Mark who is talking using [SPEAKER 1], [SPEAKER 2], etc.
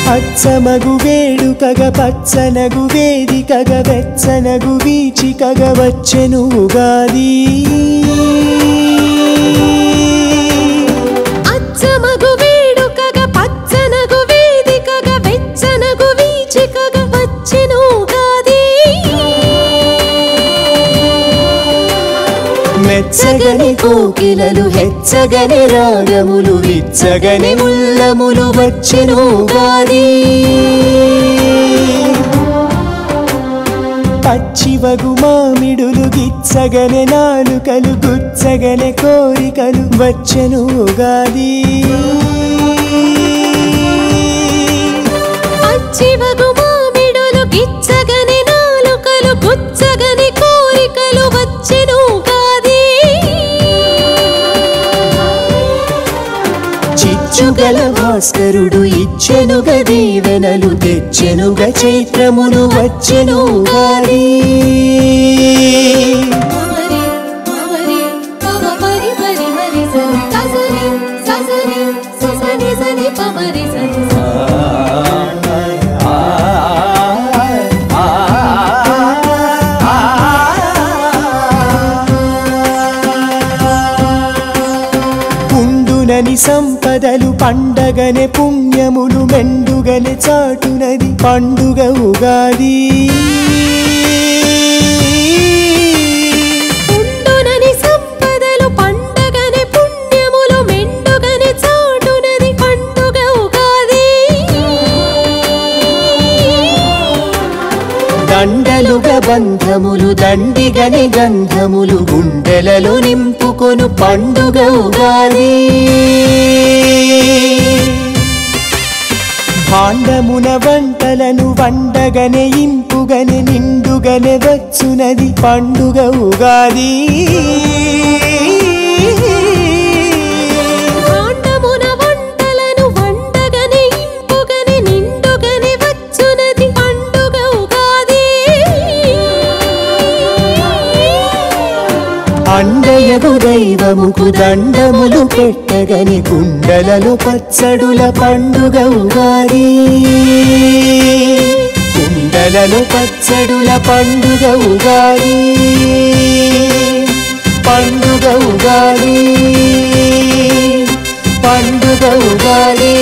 [SPEAKER 1] అచ్చమగు వేడుకగ పచ్చనగు వేదికగ వెచ్చనగు వీచికగ వచ్చెను ఉగాది
[SPEAKER 2] అచ్చమగు వేడుకగ పచ్చనగు వేదికగ వెచ్చనగు వీచికగ వచ్చెను ఉగాది
[SPEAKER 1] మెచ్చగని కోకిలలు హెచ్చగని రాగములు విచ్చగని ఉల్లములు వచ్చెను ఉగాది పచ్చివగు మామిడులు గిచ్చగనే నాలుకలు గుచ్చగనే కోరికలు వచ్చెను ఉగాది
[SPEAKER 2] పచ్చివగు మామిడులు గిచ్చగనే నాలుకలు గుచ్చగనే కోరికలు వచ్చెను ఉగాది
[SPEAKER 1] చిచ్చుగల భాస్కరుడు ఇచ్చెనుగ దీవెనలు తెచ్చెనుగ చైత్రమును వచ్చెను ఉగాది ఉండునని సంపదలు పండగనే పుణ్యములు మెండుగనే చాటునది పండుగ ఉగాది
[SPEAKER 2] ఉండునని సంపదలు పండగనే పుణ్యములు మెండుగనే చాటునది పండుగ ఉగాది
[SPEAKER 1] దండలుగా బంధములు దండిగని గంధములు గుండెలలో నింపుకొను పండుగ ఉగాది భాండమున వంటలను వండగనే ఇంపుగనే నిండుగనే వచ్చునది పండుగ ఉగాది
[SPEAKER 2] భాండమున వంటలను వండగనే ఇంపుగనే నిండుగనే వచ్చునది పండుగ ఉగాది
[SPEAKER 1] అండయగు దైవముకు దండములు పెట్టగని కుండలలో పచ్చడుల పండుగ ఉగాది కుండలలో పచ్చడుల పండుగ ఉగాది పండుగ ఉగాది పండుగ ఉగాది